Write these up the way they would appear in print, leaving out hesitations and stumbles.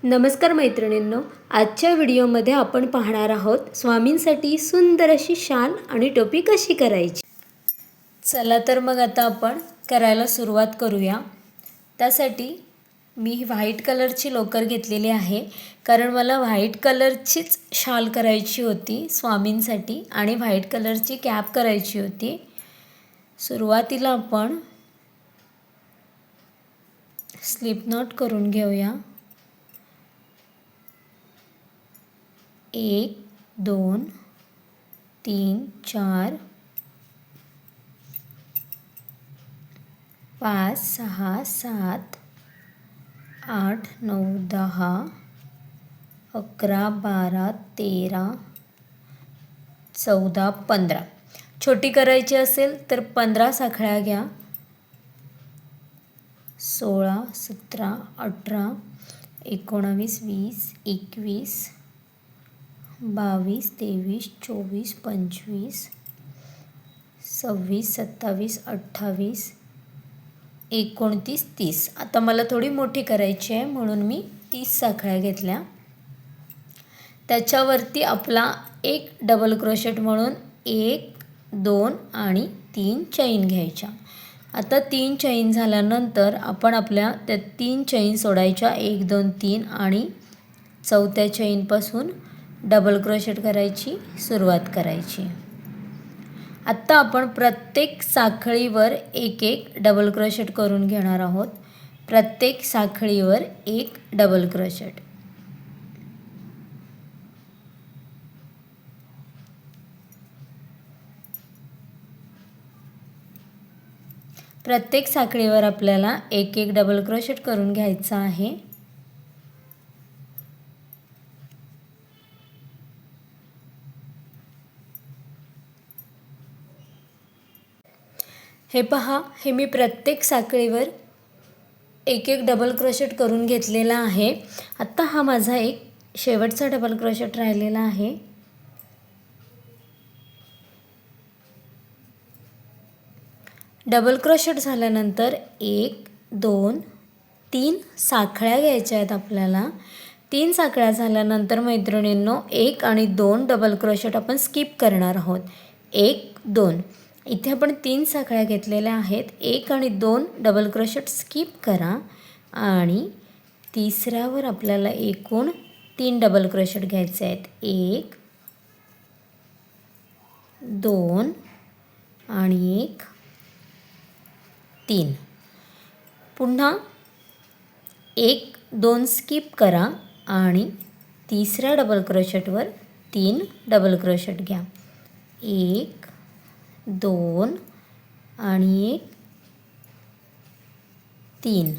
नमस्कार मैत्रिणींनो, आजच्या व्हिडिओमध्ये आपण पाहणार आहोत स्वामींसाठी सुंदर अशी शाल आणि टोपी कशी करायची। चला तर मग आता आपण करायला सुरुवात करूया। त्यासाठी मी व्हाईट कलरची लोकर घेतलेली आहे, कारण मला व्हाईट कलरचीच शाल करायची होती स्वामींसाठी आणि व्हाईट कलरची कॅप करायची होती। सुरुवातीला आपण स्लिप नॉट करून घेऊया। 1 2 3 4 5 6 7 8 9 10 11 12 13 14 15। छोटी करायची असेल तर 15 साखळ्या घ्या। 16 17 18 19 20 21 22 23 24 25 26 27 28 29 30। आता मला थोडी मोठी करायची आहे म्हणून मी 30 साखळ्या घेतल्या। त्याच्यावरती आपला एक डबल क्रोशेट म्हणून 1 2 आणि 3 चैन घ्यायच्या। आता 3 चैन झाल्यानंतर आपण आपल्या त्या 3 चैन सोडायच्या, 1 2 3 आणि चौथ्या चैनपासून डबल क्रोशेट करायची सुरुवात करायची। आता आपण प्रत्येक साखळीवर एक एक डबल क्रोशेट करून घेणार आहोत। प्रत्येक साखळीवर एक डबल क्रोशेट। प्रत्येक साखळीवर आपल्याला एक एक डबल क्रोशेट करून घ्यायचा आहे। हे पहा, हे मी प्रत्येक साखळीवर एक एक डबल क्रोशेट करून घेतलेला आहे। आता हा माझा एक शेवटचा डबल क्रोशेट राहिलेला आहे। डबल क्रोशेट झाल्यानंतर 1 2 3 साखळ्या घ्यायच्या आहेत आपल्याला। 3 साखळ्या झाल्यानंतर मैत्रिणींनो 1 आणि 2 डबल क्रोशेट आपण स्किप करणार आहोत। 1 2 इथे आपण 3 साखळ्या घेतलेल्या आहेत। 1 आणि 2 डबल क्रोशेट स्किप करा आणि तिसऱ्यावर आपल्याला एकूण 3 डबल क्रोशेट घ्यायचे आहेत। 1 2 आणि 1 3। पुन्हा 1 2 स्किप करा आणि तिसऱ्या डबल क्रोशेटवर 3 डबल क्रोशेट घ्या। 1 2 आणि 1 3।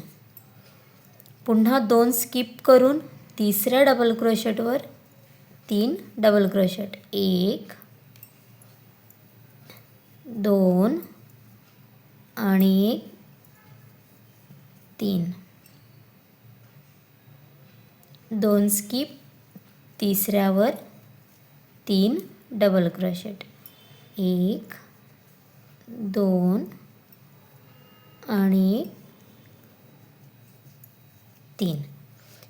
पुन्हा 2 स्किप करून तिसऱ्या डबल क्रोशेटवर 3 डबल क्रोशेट। 1 2 आणि 1 3। 2 स्किप, तिसऱ्यावर 3 डबल क्रोशेट। 1 2 आणि 3।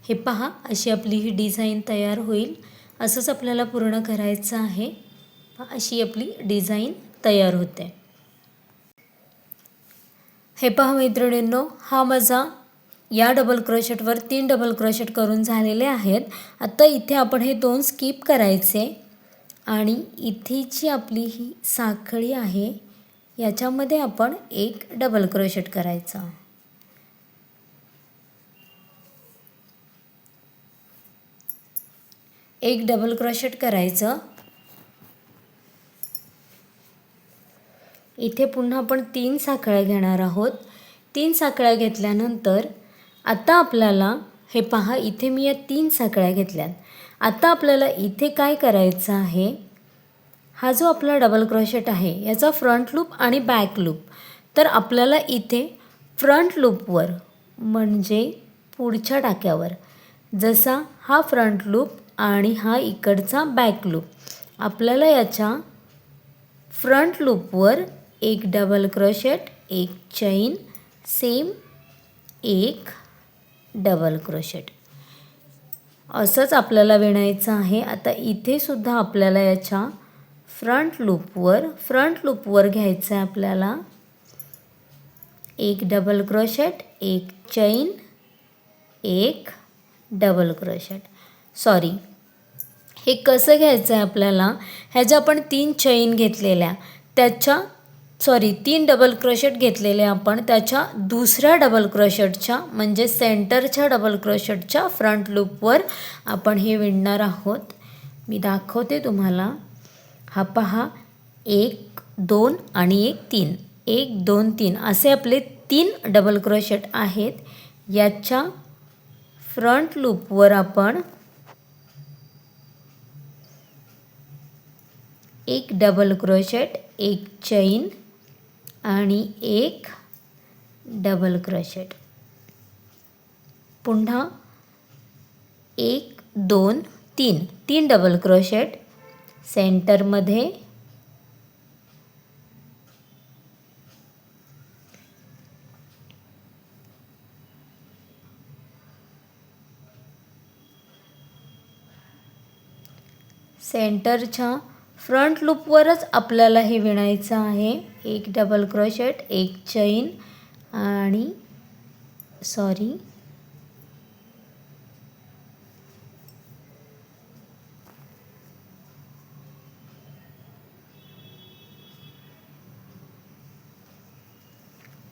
हे पहा, अशी आपली ही डिझाईन तयार होईल। असंच आपल्याला पूर्ण करायचं आहे। अशी आपली डिझाईन तयार होते। हे पहा मैत्रिणींनो, हा माझा या डबल क्रोशेटवर 3 डबल क्रोशेट करून झालेले आहेत। आता इथे आपण हे 2 स्किप करायचे आणि इथे जी आपली ही साखळी आहे याच्यामध्ये आपण एक डबल क्रोशेट करायचा। एक डबल क्रोशेट करायचं। इथे पुन्हा आपण 3 साखळ्या घेणार आहोत। 3 साखळ्या घेतल्यानंतर आता आपल्याला हे पहा, इथे मी या 3 साखळ्या घेतल्यात। आता आपल्याला इथे काय करायचं आहे, हा जो आपला डबल क्रोशेट आहे याचा फ्रंट लूप आणि बॅक लूप। तर आपल्याला इथे फ्रंट लूपवर म्हणजे पुढच्या टाक्यावर जसा हा फ्रंट लूप आणि हा इकडचा बॅक लूप, आपल्याला याच्या फ्रंट लूपवर एक डबल क्रोशेट, एक चैन, सेम एक डबल क्रोशेट। असंच आपल्याला विणायचं आहे. आता इथे सुद्धा आपल्याला याच्या फ्रंट लूपवर घ्यायचं आहे आपल्याला एक डबल क्रोशेट, एक चैन, एक डबल क्रोशेट. सॉरी, हे कसं घ्यायचं आहे आपल्याला, ह्याच्या आपण 3 चैन घेतलेल्या, त्याच्या 3 डबल क्रोशेट घेतलेले आपण, त्याच्या दुसऱ्या डबल क्रोशेटच्या म्हणजे सेंटरच्या डबल क्रोशेटच्या फ्रंट लूपवर आपण हे विणणार आहोत. मी दाखवते तुम्हाला. हा पहा, 1 2 आणि 1 3, 1 2 3 असे आपले 3 डबल क्रोशेट आहेत. याच्या फ्रंट लूपवर आपण एक डबल क्रोशेट, एक चैन आणि एक डबल क्रोशेट. पुन्हा 1 2 3, 3 डबल क्रोशेट सेंटरमध्ये, सेंटरच्या फ्रंट लूपवरच आपल्याला हे विणायचं आहे. एक डबल क्रोशेट, एक चैन आणि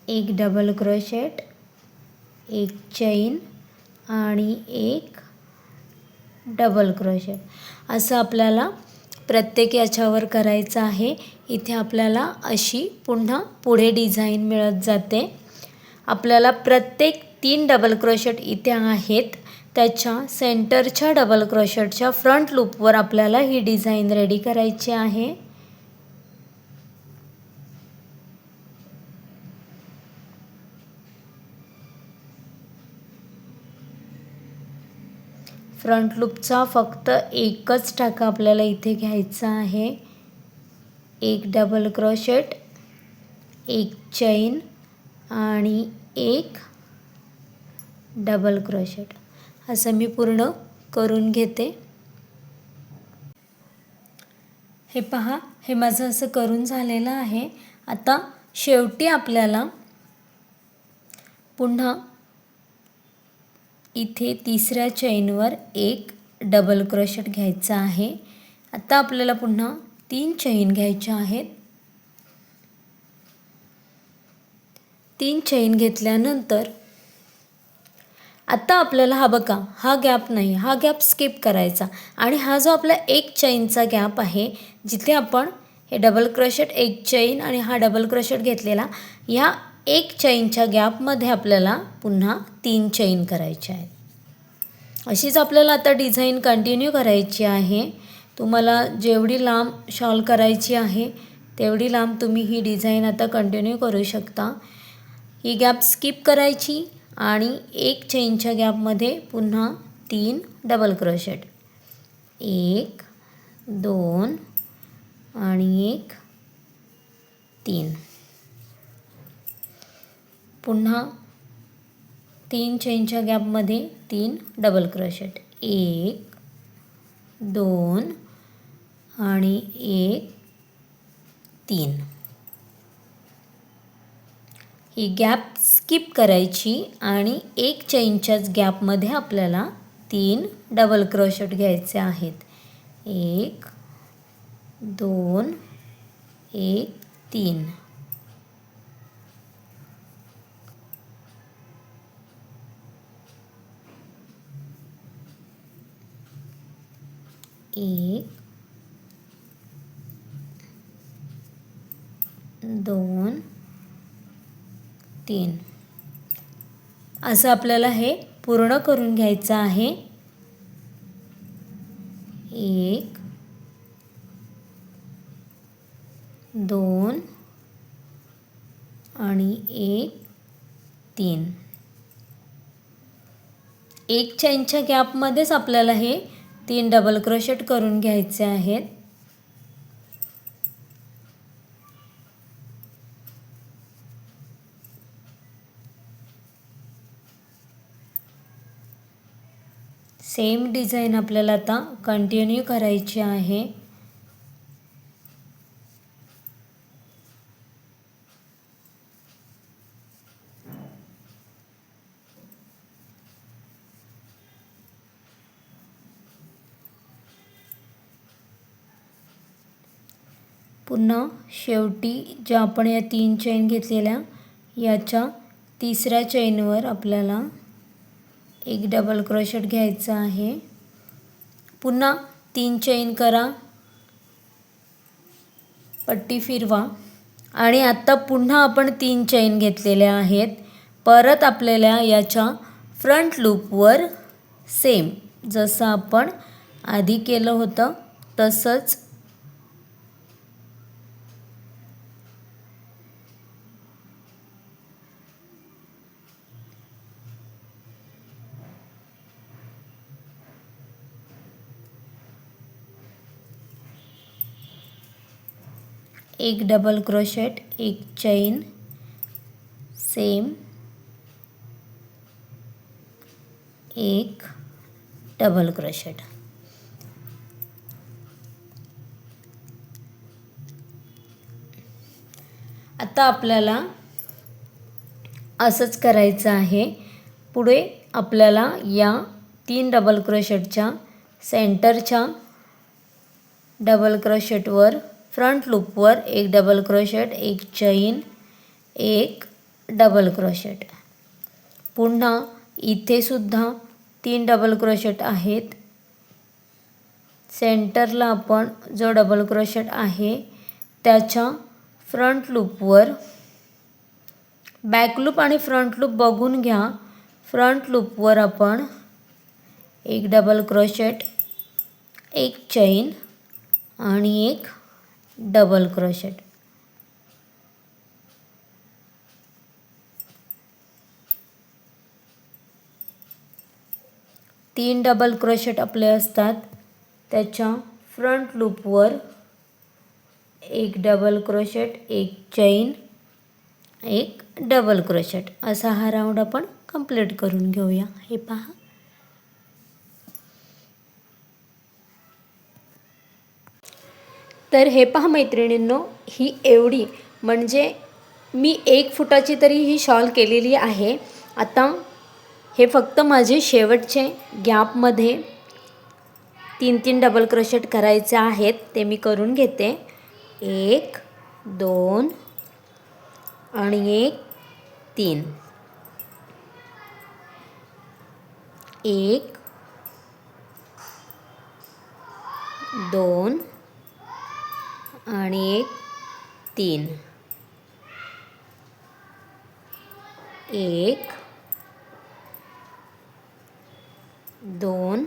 एक डबल क्रोशेट, एक चैन आणि एक डबल क्रोशेट असं आपल्याला प्रत्येक याच्यावर करायचं आहे. इथे आपल्याला अशी पुन्हा पुढे डिझाईन मिळत जाते. आपल्याला प्रत्येक 3 डबल क्रोशेट इथे आहेत, त्याच्या सेंटरच्या डबल क्रोशेटच्या फ्रंट लूपवर आपल्याला ही डिझाईन रेडी करायची आहे. फ्रंट लूपचा फक्त एकच टाका आपल्याला इथे घ्यायचा आहे. एक डबल क्रोशेट, एक चैन आणि एक डबल क्रोशेट असं मी पूर्ण करून घेते. हे पहा, हे माझं असं करून झालेलं आहे. आता शेवटी आपल्याला पुन्हा इथे तिसऱ्या चैनवर एक डबल क्रोशेट घ्यायचा आहे. आता आपल्याला पुन्हा 3 चैन घ्यायच्या आहेत. 3 चैन घेतल्यानंतर आता आपल्याला हा बघा, हा गॅप नाही, हा गॅप स्किप करायचा आणि हा जो आपला एक चैनचा गॅप आहे, जिथे आपण हे डबल क्रोशेट, एक चैन आणि हा डबल क्रोशेट घेतलेला, ह्या एक चैनच्या गॅपमध्ये आपल्याला पुन्हा 3 चैन करायचे आहेत. अशीच आपल्याला आता डिझाईन कंटिन्यू करायची आहे. तुम्हाला जेवढी लांब शॉल करायची आहे तेवढी लांब तुम्ही ही डिझाईन आता कंटिन्यू करू शकता. ही गॅप स्किप करायची आणि एक चैनच्या गॅपमध्ये पुन्हा 3 डबल क्रोशेट, 1 2 आणि 1 3. पुन्हा 3 चैनच्या गॅपमध्ये 3 डबल क्रोशेट, 1 2 आणि 1 3. ही गॅप स्किप करायची आणि एक चैनच्याच गॅपमध्ये आपल्याला 3 डबल क्रोशेट घ्यायचे आहेत. 1 2 1 3. एक 2 3 असं आपल्याला हे पूर्ण करून घ्यायचं आहे. 1 2 आणि 1 3. एक चैनच्या गॅपमध्येच आपल्याला हे 3 डबल क्रोशेट करून घ्यायचे आहेत. सेम डिझाईन आपल्याला आता कंटिन्यू करायची आहे. पुन्हा शेवटी ज्या आपण या 3 चेन घेतलेल्या याच्या तिसऱ्या चेनवर आपल्याला एक डबल क्रोशेट घ्यायचा आहे. पुन्हा 3 चेन करा, पट्टी फिरवा आणि आता पुन्हा आपण 3 चेन घेतलेल्या आहेत. परत आपल्याला याच्या फ्रंट लूपवर सेम जसं आपण आधी केलं होतं तसंच एक डबल क्रोशेट, एक चेन, सेम, एक डबल क्रोशेट. आता आपल्याला असंच करायचं आहे. पुढे आपल्याला या 3 डबल क्रोशेटच्या सेंटरच्या डबल क्रोशेटवर फ्रंट लूपवर एक डबल क्रोशेट, एक चेन, एक डबल क्रोशेट. पुन्हा इथे सुद्धा 3 डबल क्रोशेट आहेत. सेंटरला आपण जो डबल क्रोशेट आहे त्याच्या फ्रंट लूपवर बॅक लूप आणि फ्रंट लूप बघून घ्या. फ्रंट लूपवर आपण एक डबल क्रोशेट, एक चेन आणि एक डबल क्रोशेट. तीन डबल क्रोशेट आपले असतात त्याच्या फ्रंट लूपवर एक डबल क्रोशेट, एक चेन, एक डबल क्रोशेट असा हा राऊंड आपण कंप्लीट करून घेऊया. हे पहा. तर हे पहा मैत्रिणींनो, ही एवढी म्हणजे मी 1 फुटाची तरी ही शॉल केलेली आहे. आता हे फक्त माझे शेवटचे गॅपमध्ये 3-3 डबल क्रोशेट करायचे आहेत ते मी करून घेते. 1 2 आणि 1 3, 1 2 आणि 1 3, 1 2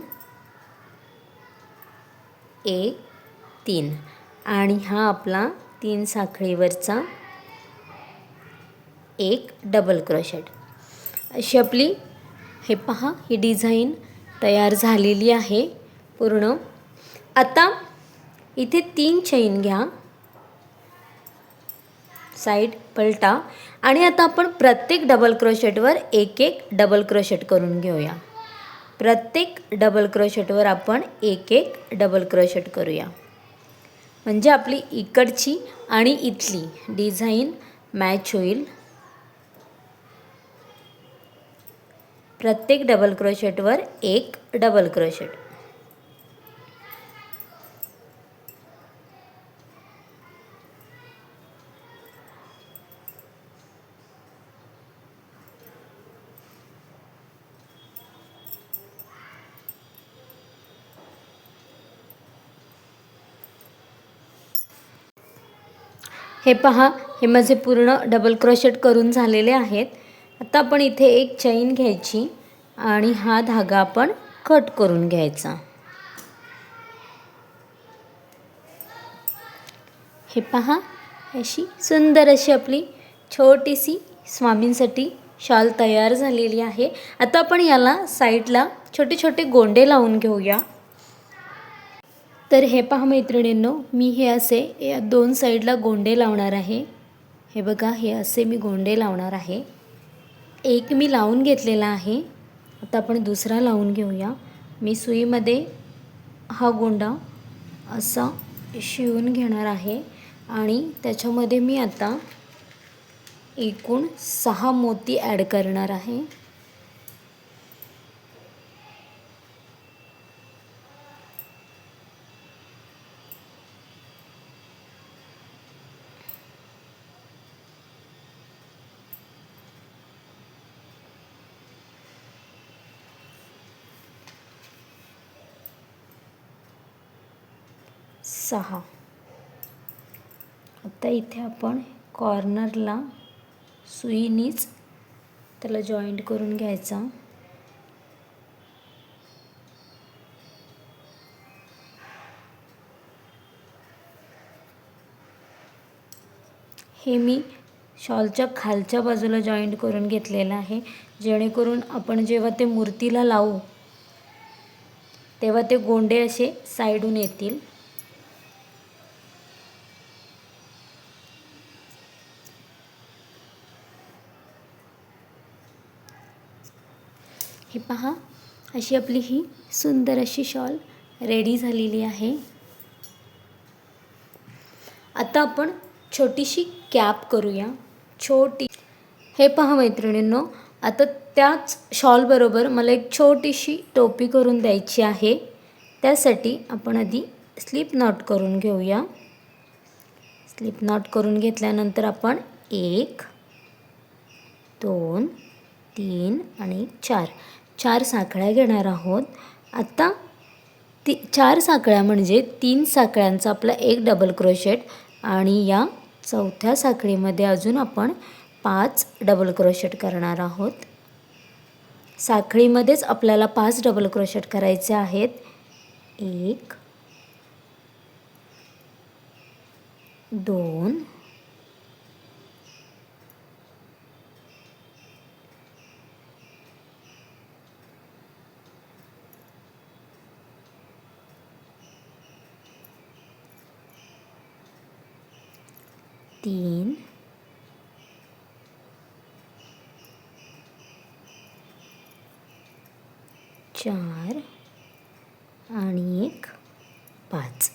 1 3 आणि हा आपला 3 साखळीवरचा एक डबल क्रोशेट. अशी आपली हे पहा ही डिझाईन तयार झालेली आहे पूर्ण. आता इथे 3 चेन घ्या, साईड पलटा आणि आता आपण प्रत्येक डबल क्रोशेटवर एक एक डबल क्रोशेट करून घेऊया. प्रत्येक डबल क्रोशेटवर आपण एक एक डबल क्रोशेट करूया म्हणजे आपली इकडची आणि इथली डिझाईन मॅच होईल. प्रत्येक डबल क्रोशेटवर एक डबल क्रोशेट. हे पहा, हे माझे पूर्ण डबल क्रोशेट करून झालेले आहेत. आता आपण इथे एक चेन घ्यायची आणि हा धागा आपण कट करून घ्यायचा. हे पहा, अशी सुंदर अशी आपली छोटीशी स्वामींसाठी शॉल तयार झालेली आहे. आता आपण याला साईडला छोटे छोटे गोंडे लावून घेऊया. तर हे पहा मैत्रिणींनो, मी हे असे या 2 साईडला गोंडे लावणार आहे. हे बघा, हे असे मी गोंडे लावणार आहे. एक मी लावून घेतलेला आहे. आता आपण दुसरा लावून घेऊया. मी सुईमध्ये हा गोंडा असा शिवून घेणार आहे आणि त्याच्यामध्ये मी आता एकूण 6 मोती ॲड करणार आहे. सहा. आता इथे आपण कॉर्नरला सुईनीच त्याला जॉईंट करून घ्यायचा. हे मी शॉलच्या खालच्या बाजूला जॉईंट करून घेतलेलं आहे, जेणेकरून आपण जेव्हा ते मूर्तीला लावू तेव्हा ते गोंडे असे साईडून येतील. हे पहा, अशी आपली ही सुंदर अशी शॉल रेडी झालेली आहे. आता आपण छोटीशी कॅप करूया. हे पहा मैत्रिणींनो, आता त्याच शॉल बरोबर मला एक छोटीशी टोपी करून द्यायची आहे. त्यासाठी आपण आधी स्लिप नॉट करून घेऊया. स्लिप नॉट करून घेतल्यानंतर आपण 1 2 3 आणि 4 साखळ्या घेणार आहोत. आता 4 साखळ्या म्हणजे 3 साखळ्यांचा आपला एक डबल क्रोशेट आणि या चौथ्या साखळीमध्ये अजून आपण 5 डबल क्रोशेट करणार आहोत. साखळीमध्येच आपल्याला 5 डबल क्रोशेट करायचे आहेत. 1 2 3 4 आणि 1 5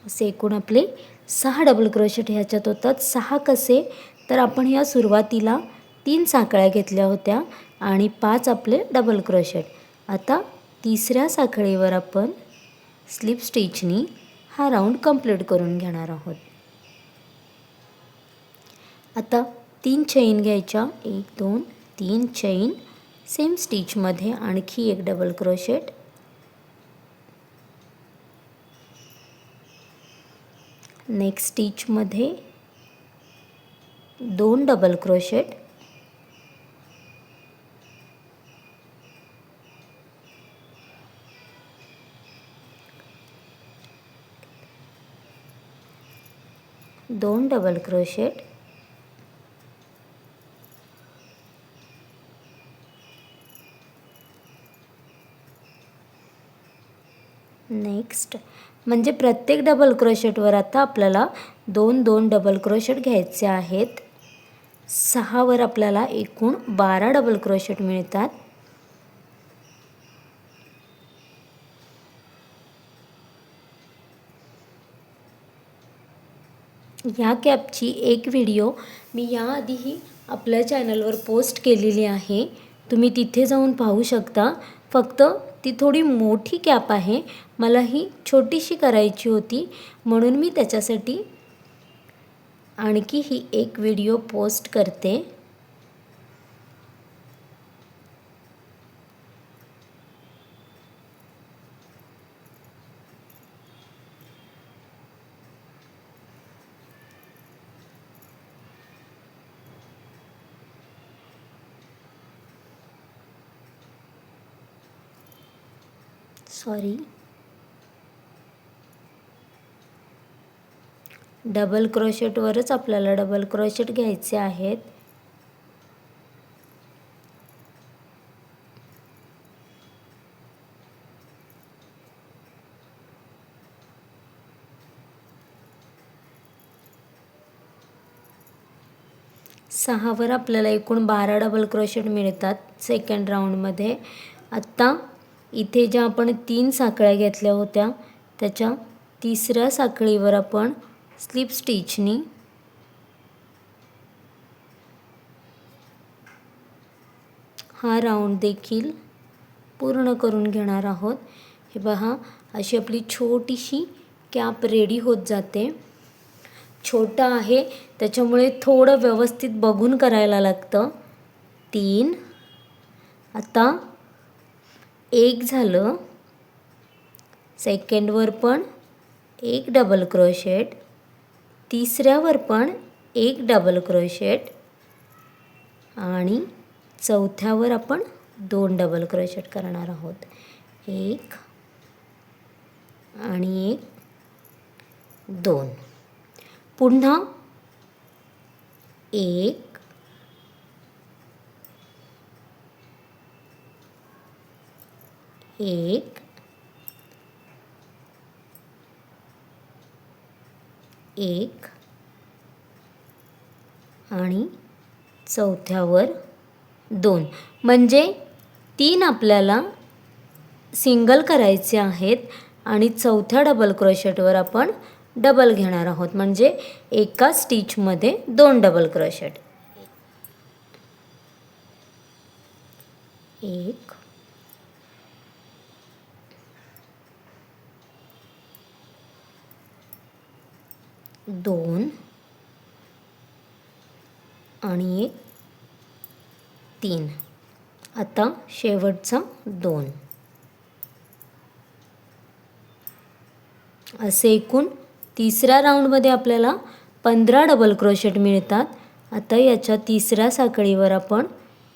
असे एकूण आपले 6 डबल क्रोशेट ह्याच्यात होतात. 6 कसे तर आपण ह्या सुरुवातीला 3 साखळ्या घेतल्या होत्या आणि 5 आपले डबल क्रोशेट. आता तिसऱ्या साखळीवर आपण स्लिप स्टिचनी हा राऊंड कंप्लीट करून घेणार आहोत. आता 3 चेन घ्यायच्या. 1 2 3 चेन. सेम स्टिचमध्ये आणखी एक डबल क्रोशेट. नेक्स्ट स्टिचमध्ये 2 डबल क्रोशेट. दोन डबल क्रोशेट. नेक्स्ट म्हणजे प्रत्येक डबल क्रोशेटवर आता आपल्याला 2 डबल क्रोशेट घ्यायचे आहेत. 6 वर आपल्याला एकूण 12 डबल क्रोशेट मिळतात. ह्या कॅपची एक व्हिडिओ मी याआधीही आपल्या चॅनलवर पोस्ट केलेली आहे, तुम्ही तिथे जाऊन पाहू शकता. फक्त ती थोडी मोठी कॅप आहे, मला ही छोटीशी करायची होती म्हणून मी त्याच्यासाठी आणखी ही एक व्हिडिओ पोस्ट करते. डबल क्रोशेटवरच आपल्याला डबल क्रोशेट घ्यायचे आहेत. सहावर आपल्याला एकूण 12 डबल क्रोशेट मिळतात सेकंड राऊंडमध्ये. आत्ता इथे ज्या आपण 3 साखळ्या घेतल्या होत्या त्याच्या तिसऱ्या साखळीवर आपण स्लिप स्टिचनी हा राऊंड देखील पूर्ण करून घेणार आहोत। हे पहा, अशी आपली छोटीशी कॅप रेडी होत जाते। छोटा आहे त्याच्यामुळे थोडं व्यवस्थित बघून करायला लागतं। 3, आता 1 झालं, सेकंडवर पण 1 डबल क्रोशेट, तिसऱ्यावर पण 1 डबल क्रोशेट आणि चौथ्यावर आपण 2 डबल क्रोशेट करणार आहोत। 1 आणि 1, 2, पुन्हा 1, 1, 1 आणि चौथ्यावर 2, म्हणजे 3 आपल्याला सिंगल करायचे आहेत आणि चौथ्या डबल क्रोशेटवर आपण डबल घेणार आहोत, म्हणजे एका स्टिचमध्ये 2 डबल क्रोशेट। 1, 2 आणि 1, 3, आता शेवटचा 2, असे एकूण तिसऱ्या राऊंडमध्ये आपल्याला 15 डबल क्रोशेट मिळतात। आता याच्या तिसऱ्या साखळीवर आपण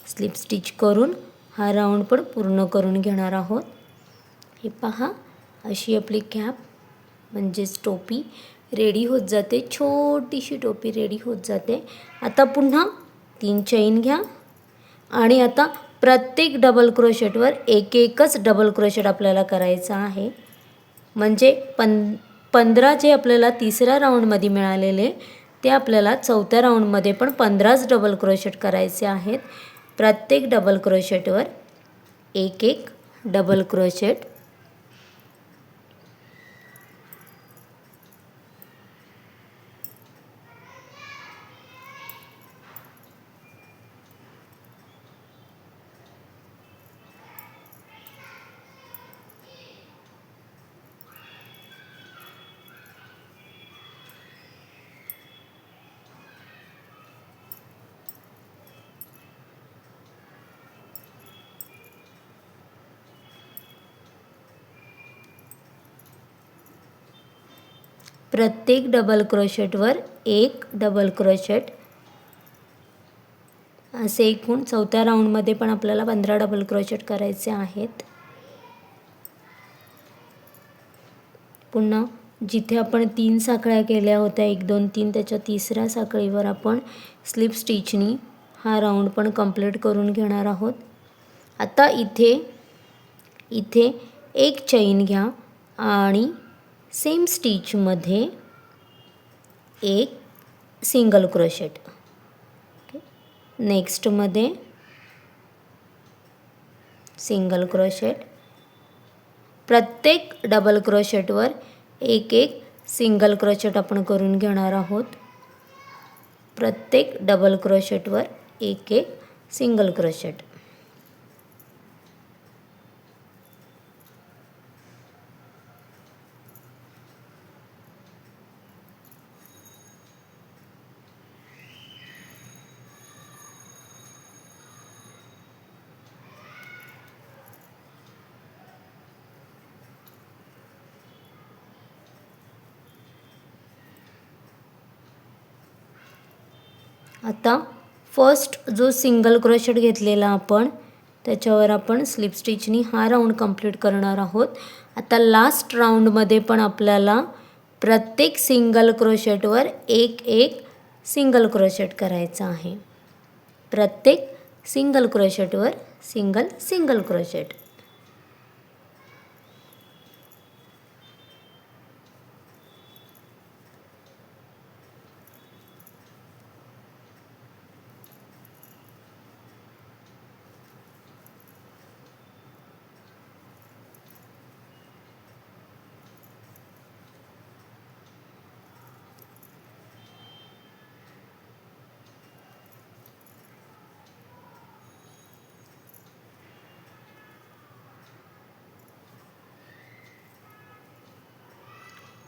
स्लिप स्टिच करून हा राऊंड पण पूर्ण करून घेणार आहोत। हे पहा, अशी आपली कॅप म्हणजेच टोपी रेडी होत जाते, छोटीशी टोपी रेडी होत जाते। आता पुन्हा 3 चैन घ्या आणि आता प्रत्येक डबल क्रोशेटवर एकच डबल क्रोशेट आपल्याला करायचा आहे, म्हणजे 15 जे आपल्याला तिसऱ्या राऊंडमध्ये मिळालेले ते आपल्याला चौथ्या राऊंडमध्ये पण 15च डबल क्रोशेट करायचे आहेत। प्रत्येक डबल क्रोशेटवर एक डबल क्रोशेट। प्रत्येक डबल क्रोशेटवर 1 डबल क्रोशेट, असे एकूण चौथ्या राऊंडमध्ये पण आपल्याला 15 डबल क्रोशेट करायचे आहेत। पुन्हा जिथे आपण 3 साखळ्या केल्या होत्या 1 2 3, त्याच्या तिसऱ्या साखळीवर आपण स्लिप स्टिचनी हा राऊंड पण कंप्लीट करून घेणार आहोत। आता इथे एक चैन घ्या आणि सेम स्टिचमध्ये एक सिंगल क्रोशेट, नेक्स्टमध्ये सिंगल क्रोशेट, प्रत्येक डबल क्रोशेटवर एक सिंगल क्रोशेट आपण करून घेणार आहोत। प्रत्येक डबल क्रोशेटवर एक सिंगल क्रोशेट। आता फर्स्ट जो सिंगल क्रोशेट घेतलेला आपण त्याच्यावर आपण स्लिप स्टिचनी हा राऊंड कंप्लीट करणार आहोत। आता लास्ट राऊंडमध्ये पण आपल्याला प्रत्येक सिंगल क्रोशेटवर एक सिंगल क्रोशेट करायचा आहे। प्रत्येक सिंगल क्रोशेटवर सिंगल क्रोशेट।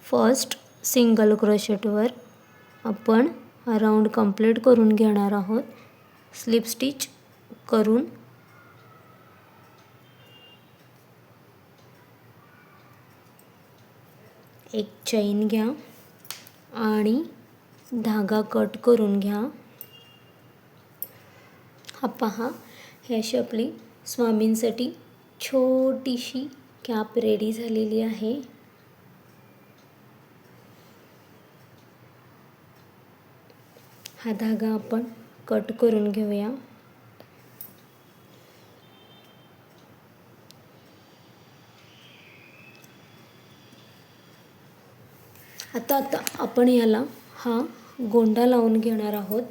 फर्स्ट सिंगल क्रोशेटवर आपण हा राऊंड कंप्लीट करून घेणार आहोत. स्लिप स्टिच करून एक चैन घ्या आणि धागा कट करून घ्या. हा पहा, ही अशी आपली स्वामींसाठी छोटीशी कॅप रेडी झालेली आहे. हा धागा आपण कट करून घेऊया. आता आपण याला हा गोंडा लावून घेणार आहोत.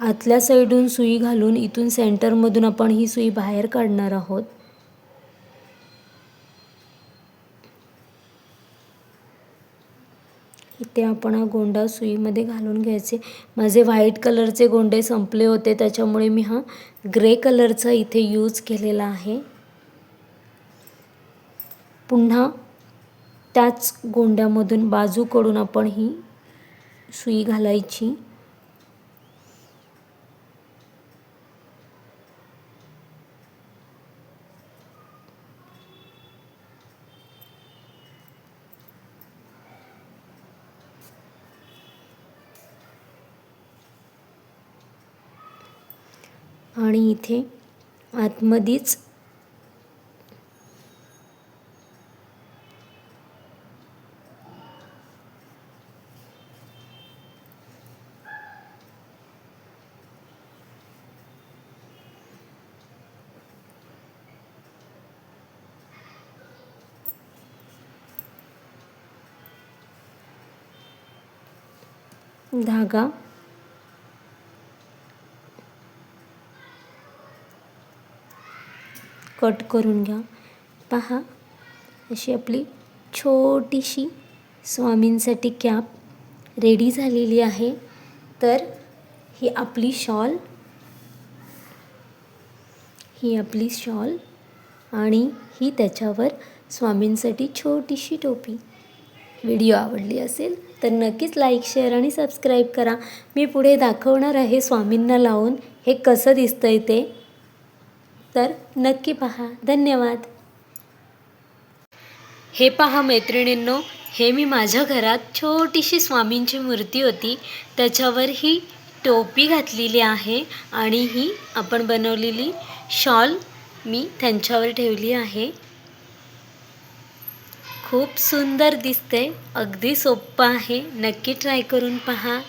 आतल्या साईडून सुई घालून इथून सेंटरमधून आपण ही सुई बाहेर काढणार आहोत. इथे आपण हा गोंडा सुईमध्ये घालून घ्यायचे. माझे व्हाईट कलरचे गोंडे संपले होते, त्याच्यामुळे मी हा ग्रे कलरचा इथे यूज केलेला आहे. पुन्हा त्याच गोंड्यामधून बाजूकडून आपण ही सुई घालायची. आणि इथे आतमध्येच धागा कट करून घ्या. पहा, अशी आपली छोटीशी स्वामींसाठी कॅप रेडी झालेली आहे. तर ही आपली शॉल आणि ही त्याच्यावर स्वामींसाठी छोटीशी टोपी. व्हिडिओ आवडली असेल तर नक्कीच लाईक, शेअर आणि सबस्क्राईब करा. मी पुढे दाखवणार आहे स्वामींना लावून हे कसं दिसतंय ते, तर नक्की पहा. धन्यवाद. हे पहा मैत्रिणींनो, हे मी माझ्या घरात छोटीशी स्वामींची मूर्ती होती, त्याच्यावर ही टोपी घातलेली आहे आणि ही आपण बनवलेली शॉल मी त्यांच्यावर ठेवली आहे. खूप सुंदर दिसते. अगदी सोपं आहे. नक्की ट्राय करून पहा.